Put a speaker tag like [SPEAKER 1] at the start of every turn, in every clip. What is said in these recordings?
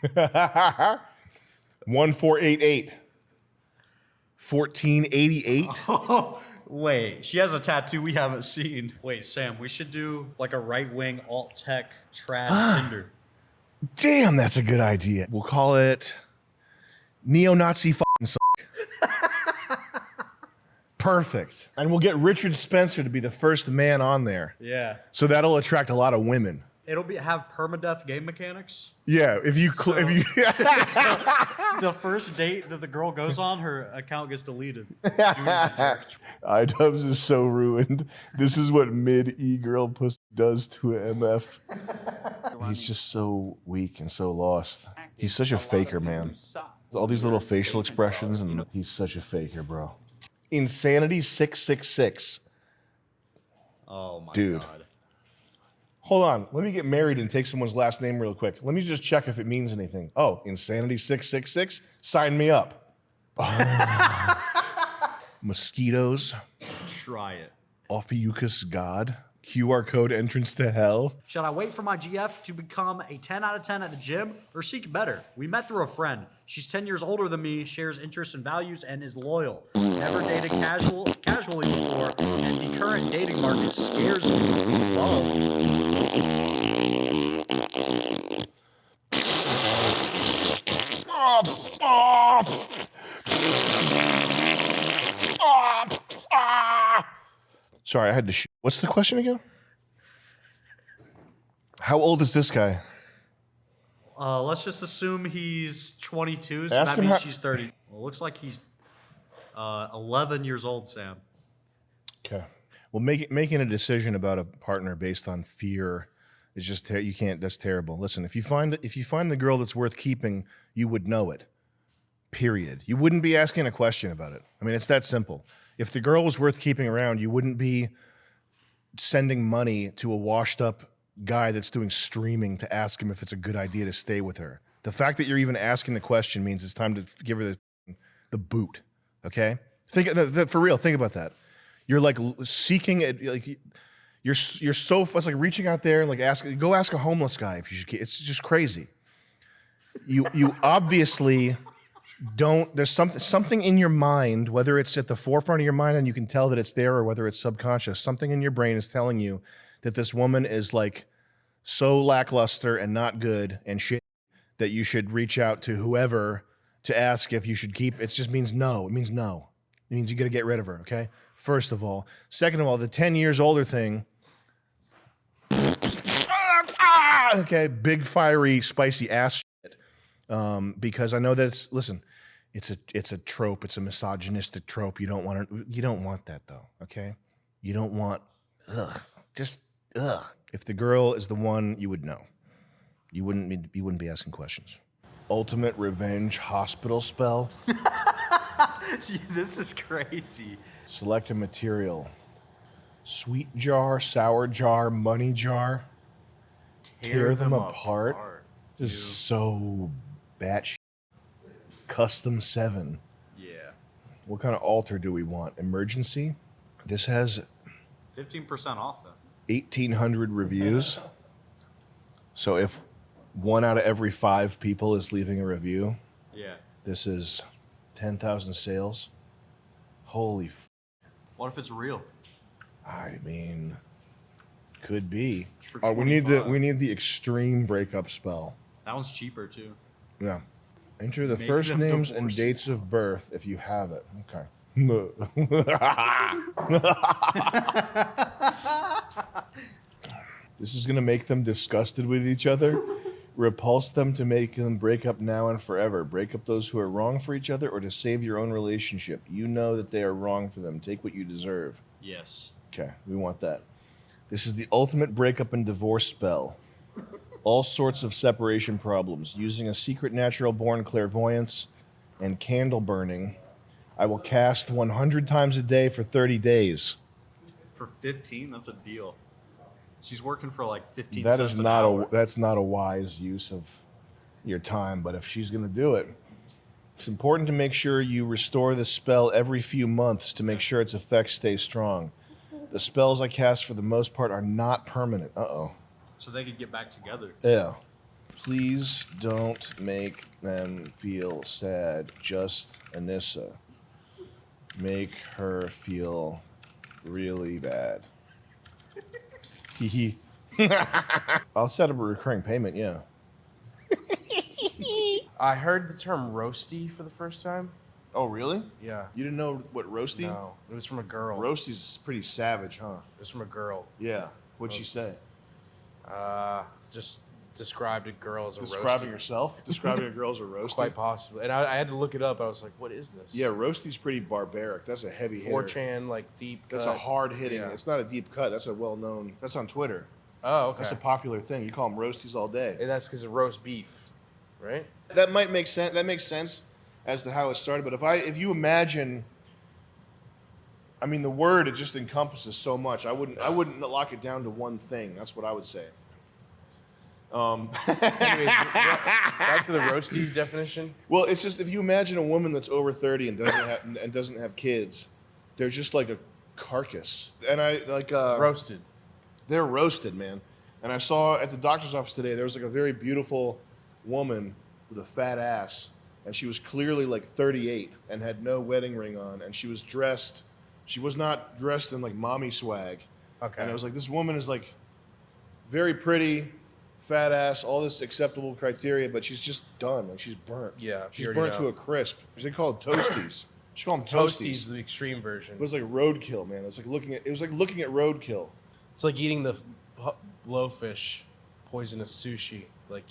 [SPEAKER 1] 1488. 1488.
[SPEAKER 2] Oh, wait, she has a tattoo we haven't seen. Wait, Sam, we should do like a right-wing alt-tech trad Tinder.
[SPEAKER 1] Damn, that's a good idea. We'll call it neo-Nazi fucking suck. Perfect. And we'll get Richard Spencer to be the first man on there.
[SPEAKER 2] Yeah.
[SPEAKER 1] So that'll attract a lot of women.
[SPEAKER 2] It'll have permadeath game mechanics.
[SPEAKER 1] Yeah, if you
[SPEAKER 2] So the first date that the girl goes on, her account gets deleted.
[SPEAKER 1] iDubbbz is so ruined. This is what mid e-girl pussy does to an MF. He's just so weak and so lost. He's such a faker, man. All these little facial expressions, and he's such a faker, bro. Insanity 666.
[SPEAKER 2] Oh my
[SPEAKER 1] Dude.
[SPEAKER 2] God.
[SPEAKER 1] Hold on. Let me get married and take someone's last name real quick. Let me just check if it means anything. Oh, Insanity 666? Sign me up. Mosquitoes.
[SPEAKER 2] Try it.
[SPEAKER 1] 𝐒𝐀𝐌 God. QR code entrance to hell.
[SPEAKER 2] Should I wait for my GF to become a 10 out of 10 at the gym or seek better? We met through a friend. She's 10 years older than me, shares interests and values, and is loyal. Never dated casually before, and the current dating market scares me.
[SPEAKER 1] Sorry, I had to shoot. What's the question again? How old is this guy?
[SPEAKER 2] Let's just assume he's 22, so
[SPEAKER 1] Ask
[SPEAKER 2] that
[SPEAKER 1] him
[SPEAKER 2] means
[SPEAKER 1] how-
[SPEAKER 2] she's 30. Well, looks like he's 11 years old, Sam.
[SPEAKER 1] Okay. Well, making a decision about a partner based on fear is just you can't. That's terrible. Listen, if you find the girl that's worth keeping, you would know it. Period. You wouldn't be asking a question about it. I mean, it's that simple. If the girl was worth keeping around, you wouldn't be sending money to a washed up guy that's doing streaming to ask him if it's a good idea to stay with her. The fact that you're even asking the question means it's time to give her the boot. Okay? For real. Think about that. You're like seeking it. Like you're so. It's like reaching out there and like go ask a homeless guy if you should. It's just crazy. You obviously don't. There's something in your mind, whether it's at the forefront of your mind and you can tell that it's there, or whether it's subconscious. Something in your brain is telling you that this woman is like so lackluster and not good and shit that you should reach out to whoever to ask if you should keep. It just means no. It means no. It means you got to get rid of her. Okay. First of all. Second of all, the 10 years older thing. Okay, big fiery spicy ass shit. Because I know that it's a trope. It's a misogynistic trope. You don't want that though. Okay, you don't want. Just. If the girl is the one, you would know. You wouldn't be asking questions. Ultimate revenge hospital spell.
[SPEAKER 2] This is crazy.
[SPEAKER 1] Select a material. Sweet jar, sour jar, money jar. Tear them apart. This is so batshit. Custom 7.
[SPEAKER 2] Yeah.
[SPEAKER 1] What kind of altar do we want? Emergency. This has
[SPEAKER 2] 15% off though.
[SPEAKER 1] 1,800 reviews. So if 1 out of every 5 people is leaving a review,
[SPEAKER 2] Yeah.
[SPEAKER 1] this is 10,000 sales. Holy
[SPEAKER 2] What if it's real?
[SPEAKER 1] I mean, could be.
[SPEAKER 2] For
[SPEAKER 1] Oh, we need
[SPEAKER 2] $25.
[SPEAKER 1] the extreme breakup spell.
[SPEAKER 2] That one's cheaper too.
[SPEAKER 1] Yeah. Enter the
[SPEAKER 2] Make
[SPEAKER 1] first
[SPEAKER 2] them
[SPEAKER 1] names and
[SPEAKER 2] divorce.
[SPEAKER 1] dates of birth if you have it. Okay. This is going to make them disgusted with each other. Repulse them to make them break up now and forever. Break up those who are wrong for each other or to save your own relationship. You know that they are wrong for them. Take what you deserve.
[SPEAKER 2] Yes.
[SPEAKER 1] Okay, we want that. This is the ultimate breakup and divorce spell. All sorts of separation problems. Using a secret natural born clairvoyance and candle burning, I will cast 100 times a day for 30 days.
[SPEAKER 2] For 15, that's a deal. She's working for like 15
[SPEAKER 1] That
[SPEAKER 2] cents
[SPEAKER 1] is
[SPEAKER 2] an
[SPEAKER 1] not
[SPEAKER 2] hour.
[SPEAKER 1] that's not a wise use of your time, but if she's going to do it, it's important to make sure you restore the spell every few months to make sure its effects stay strong. The spells I cast for the most part are not permanent. Uh-oh.
[SPEAKER 2] So they could get back together.
[SPEAKER 1] Yeah. Please don't make them feel sad. Just Anissa. Make her feel really bad. Hee. I'll set up a recurring payment, yeah.
[SPEAKER 3] I heard the term roasty for the first time.
[SPEAKER 1] Oh, really?
[SPEAKER 3] Yeah.
[SPEAKER 1] You didn't know what roasty?
[SPEAKER 3] No, it was from a girl.
[SPEAKER 1] Roasty's pretty savage, huh?
[SPEAKER 3] It was from a girl.
[SPEAKER 1] Yeah. What'd she say?
[SPEAKER 3] Just described a girl as a
[SPEAKER 1] Describing
[SPEAKER 3] roasty.
[SPEAKER 1] yourself? Describing a girl as a roasty?
[SPEAKER 3] Quite possibly. And I had to look it up. I was like, what is this?
[SPEAKER 1] Yeah, roasty's pretty barbaric. That's a heavy hitter.
[SPEAKER 3] 4chan, like deep cut.
[SPEAKER 1] That's a hard hitting.
[SPEAKER 3] Yeah.
[SPEAKER 1] It's not a deep cut. That's a well-known. That's on Twitter.
[SPEAKER 3] Oh, okay.
[SPEAKER 1] That's a popular thing. You call them roasties all day.
[SPEAKER 3] And that's because of roast beef, right?
[SPEAKER 1] That might make sense. That makes sense as to how it started. But if you imagine, I mean, the word, it just encompasses so much. I wouldn't lock it down to one thing. That's what I would say.
[SPEAKER 3] Anyways, back to the roasties definition.
[SPEAKER 1] Well, it's just if you imagine a woman that's over 30 and doesn't have kids, they're just like a carcass. And I like
[SPEAKER 3] Roasted.
[SPEAKER 1] They're roasted, man. And I saw at the doctor's office today, there was like a very beautiful woman with a fat ass, and she was clearly like 38 and had no wedding ring on, and she was dressed. She was not dressed in like mommy swag.
[SPEAKER 3] Okay.
[SPEAKER 1] And I was like, this woman is like very pretty, fat ass, all this acceptable criteria, but she's just done. Like she's burnt.
[SPEAKER 3] Yeah,
[SPEAKER 1] she's
[SPEAKER 3] you
[SPEAKER 1] burnt
[SPEAKER 3] already
[SPEAKER 1] to
[SPEAKER 3] know.
[SPEAKER 1] a crisp. They call it toasties. She called them
[SPEAKER 3] Toasties
[SPEAKER 1] toasties.
[SPEAKER 3] is the extreme version.
[SPEAKER 1] It was like roadkill, man. It was like looking at roadkill.
[SPEAKER 3] It's like eating the blowfish poisonous sushi. Like,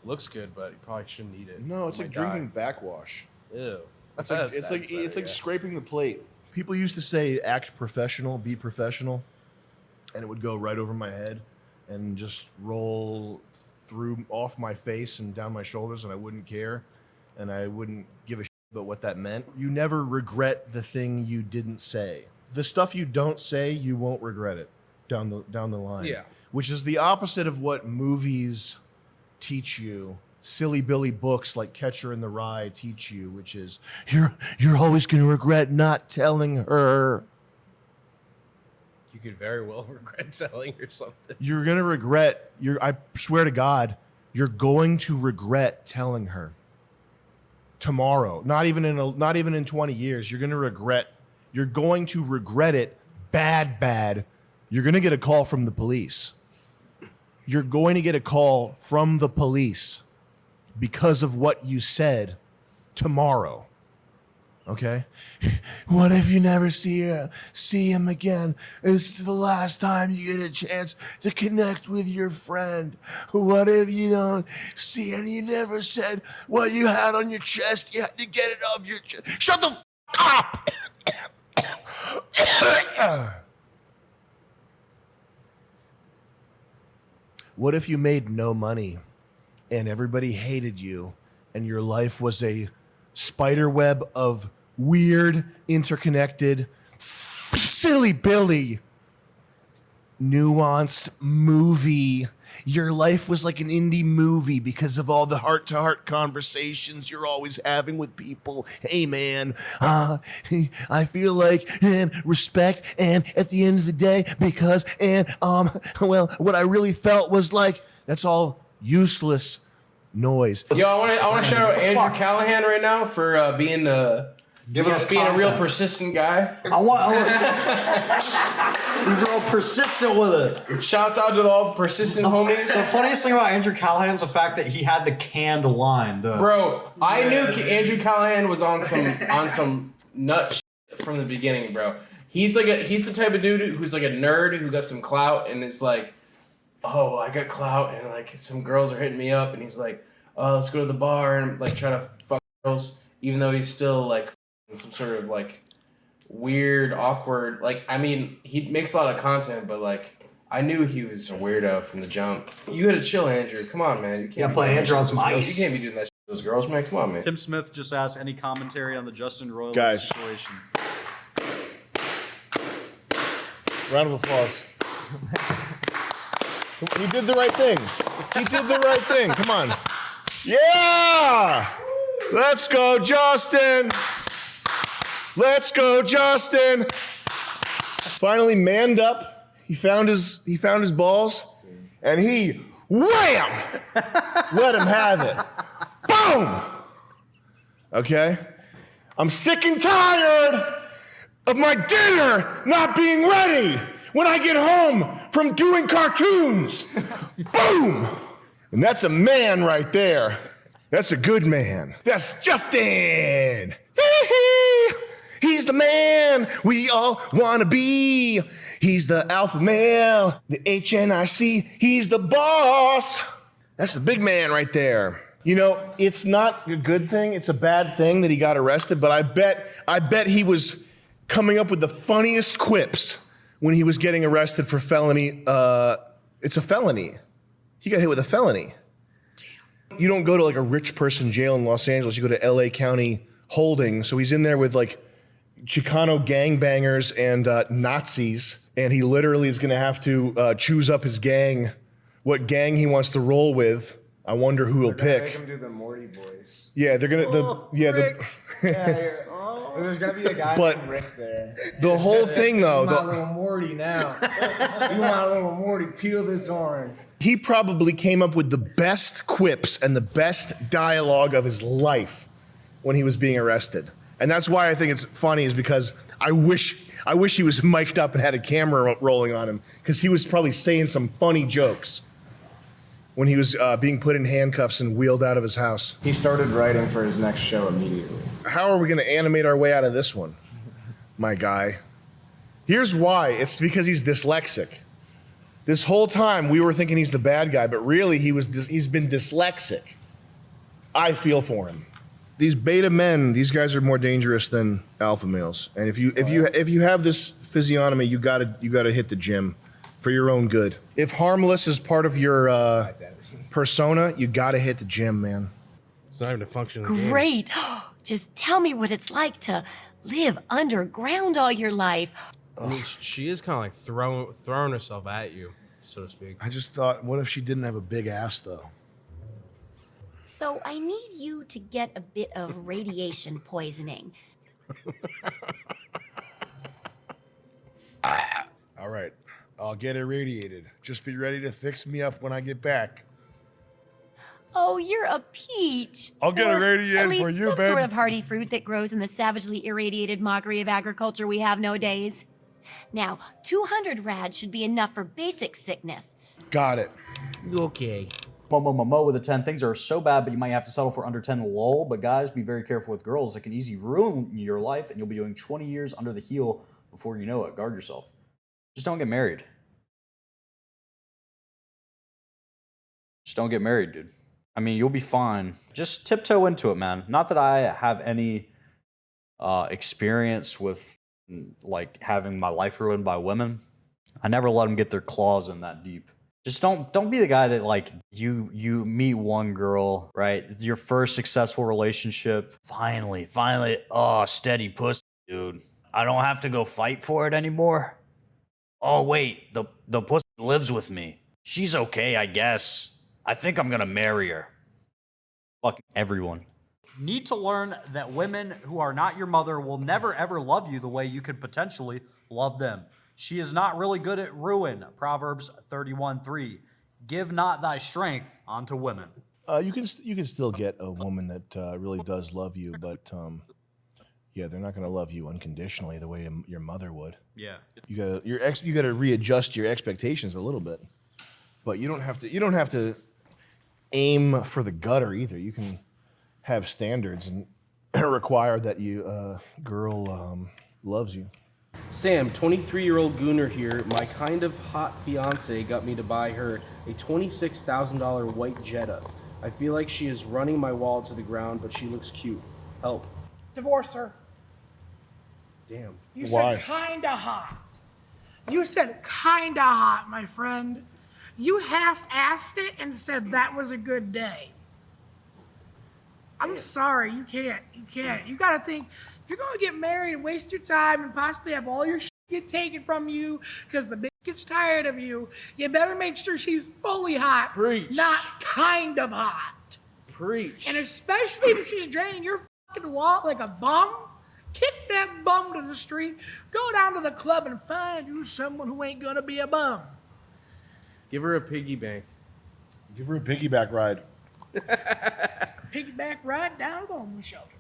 [SPEAKER 3] looks good, but you probably shouldn't eat it.
[SPEAKER 1] No, it's
[SPEAKER 3] You
[SPEAKER 1] like
[SPEAKER 3] might
[SPEAKER 1] drinking backwash.
[SPEAKER 3] die. Ew.
[SPEAKER 1] It's like
[SPEAKER 3] That's
[SPEAKER 1] it's
[SPEAKER 3] better,
[SPEAKER 1] like
[SPEAKER 3] yeah.
[SPEAKER 1] scraping the plate. People used to say act professional, be professional, and it would go right over my head and just roll through off my face and down my shoulders, and I wouldn't care, and I wouldn't give a shit about what that meant. You never regret the thing you didn't say. The stuff you don't say, you won't regret it down the line.
[SPEAKER 3] Yeah.
[SPEAKER 1] Which is the opposite of what movies teach you. Silly Billy books like Catcher in the Rye teach you, which is you're always going to regret not telling her.
[SPEAKER 3] You could very well regret telling her something.
[SPEAKER 1] You're going to regret. I swear to God, you're going to regret telling her tomorrow. Not even in 20 years. You're going to regret. You're going to regret it bad. You're going to get a call from the police. You're going to get a call from the police because of what you said tomorrow. Okay? What if you never see him again? It's the last time you get a chance to connect with your friend. What if you don't see and you never said what you had on your chest? You had to get it off your chest. Shut the f up! What if you made no money and everybody hated you and your life was a spider web of weird, interconnected, silly Billy, nuanced movie? Your life was like an indie movie because of all the heart-to-heart conversations you're always having with people. Hey, man, I feel like, and respect, and at the end of the day, because, and, well, what I really felt was like, that's all useless noise.
[SPEAKER 3] Yo, I want to shout out Andrew Callahan right now for being a real persistent guy.
[SPEAKER 2] He's real persistent with it.
[SPEAKER 3] Shouts out to all the persistent homies.
[SPEAKER 2] The funniest thing about Andrew Callahan is the fact that he had the canned line.
[SPEAKER 3] Bro, I knew Andrew Callahan was on some nut shit from the beginning, bro. He's the type of dude who's like a nerd who got some clout and is like, oh, I got clout and like some girls are hitting me up and he's like, oh, let's go to the bar and like try to fuck girls, even though he's still like some sort of like weird, awkward, like, I mean, he makes a lot of content, but like, I knew he was a weirdo from the jump. You gotta chill, Andrew. Come on, man. You can't
[SPEAKER 2] play Andrew on some ice.
[SPEAKER 3] You can't be doing that shit to those girls, man. Come on, man.
[SPEAKER 2] Tim Smith just asked any commentary on the Justin Roiland
[SPEAKER 1] Guys.
[SPEAKER 2] situation.
[SPEAKER 1] Round of applause. He did the right thing. He did the right thing. Come on. Yeah! Let's go, Justin! Let's go, Justin! Finally manned up. He found his balls, and he Wham! Let him have it. Boom! Okay? I'm sick and tired of my dinner not being ready when I get home from doing cartoons. Boom! And that's a man right there. That's a good man. That's Justin. He's the man we all want to be. He's the alpha male, the HNIC. He's the boss. That's the big man right there. You know, it's not a good thing. It's a bad thing that he got arrested, but I bet he was coming up with the funniest quips when he was getting arrested for felony. It's a felony. He got hit with a felony. Damn. You don't go to like a rich person jail in Los Angeles. You go to LA County holding. So he's in there with like Chicano gangbangers and Nazis, and he literally is going to have to choose up his gang, what gang he wants to roll with. I wonder who he'll pick.
[SPEAKER 4] Make him do the Morty voice.
[SPEAKER 1] Yeah, they're gonna.
[SPEAKER 4] There's gonna be a guy named Rick there.
[SPEAKER 1] The whole thing, though.
[SPEAKER 4] My little Morty now. You my little Morty, peel this orange.
[SPEAKER 1] He probably came up with the best quips and the best dialogue of his life when he was being arrested, and that's why I think it's funny. Is because I wish he was mic'd up and had a camera rolling on him, because he was probably saying some funny jokes when he was being put in handcuffs and wheeled out of his house.
[SPEAKER 4] He started writing for his next show immediately.
[SPEAKER 1] How are we going to animate our way out of this one, my guy? Here's why. It's because he's dyslexic. This whole time we were thinking he's the bad guy, but really he's been dyslexic. I feel for him. These beta men, these guys are more dangerous than alpha males. And if you have this physiognomy, you gotta hit the gym for your own good. If Harmless is part of your persona, you gotta hit the gym, man.
[SPEAKER 3] It's not even a function.
[SPEAKER 5] Great. Just tell me what it's like to live underground all your life.
[SPEAKER 6] I mean, she is kind of like throwing herself at you, so to speak.
[SPEAKER 1] I just thought, what if she didn't have a big ass, though?
[SPEAKER 5] So I need you to get a bit of radiation poisoning.
[SPEAKER 1] All right, I'll get irradiated. Just be ready to fix me up when I get back.
[SPEAKER 5] Oh, you're a peach.
[SPEAKER 1] I'll get
[SPEAKER 5] Or
[SPEAKER 1] irradiated
[SPEAKER 5] at least
[SPEAKER 1] for you,
[SPEAKER 5] some
[SPEAKER 1] babe.
[SPEAKER 5] sort of hardy fruit that grows in the savagely irradiated mockery of agriculture we have nowadays. Now, 200 rad should be enough for basic sickness.
[SPEAKER 1] Got it.
[SPEAKER 6] Okay.
[SPEAKER 2] Mo with a 10. Things are so bad, but you might have to settle for under 10 lol. But guys, be very careful with girls. It can easily ruin your life, and you'll be doing 20 years under the heel before you know it. Guard yourself. Just don't get married. Just don't get married, dude. I mean, you'll be fine. Just tiptoe into it, man. Not that I have any experience with like having my life ruined by women. I never let them get their claws in that deep. Just don't be the guy that like you meet one girl, right? Your first successful relationship. Finally, oh, steady pussy, dude. I don't have to go fight for it anymore. Oh wait, the pussy lives with me. She's okay, I guess. I think I'm gonna marry her. Fuck everyone. Need to learn that women who are not your mother will never ever love you the way you could potentially love them. She is not really good at ruin. Proverbs 31:3. Give not thy strength unto women.
[SPEAKER 1] You can still get a woman that really does love you, but yeah, they're not going to love you unconditionally the way your mother would.
[SPEAKER 2] Yeah.
[SPEAKER 1] You gotta readjust your expectations a little bit, but you don't have to aim for the gutter either. You can have standards and require that you girl loves you.
[SPEAKER 7] Sam, 23-year-old Gooner here. My kind of hot fiance got me to buy her a $26,000 white Jetta. I feel like she is running my wallet to the ground, but she looks cute. Help.
[SPEAKER 8] Divorce her.
[SPEAKER 7] Damn.
[SPEAKER 8] You
[SPEAKER 1] Why?
[SPEAKER 8] said kinda hot. You said kinda hot, my friend. You half-assed it and said that was a good day. I'm sorry, you can't. You gotta think, if you're gonna get married and waste your time and possibly have all your shit get taken from you because the bitch gets tired of you, you better make sure she's fully hot,
[SPEAKER 7] Preach.
[SPEAKER 8] not kind of hot.
[SPEAKER 7] Preach.
[SPEAKER 8] And especially if she's draining your fucking wallet like a bum, kick that bum to the street, go down to the club and find you someone who ain't gonna be a bum.
[SPEAKER 7] Give her a piggy bank.
[SPEAKER 1] Give her a piggyback ride.
[SPEAKER 8] Piggyback ride down to the homeless shelter.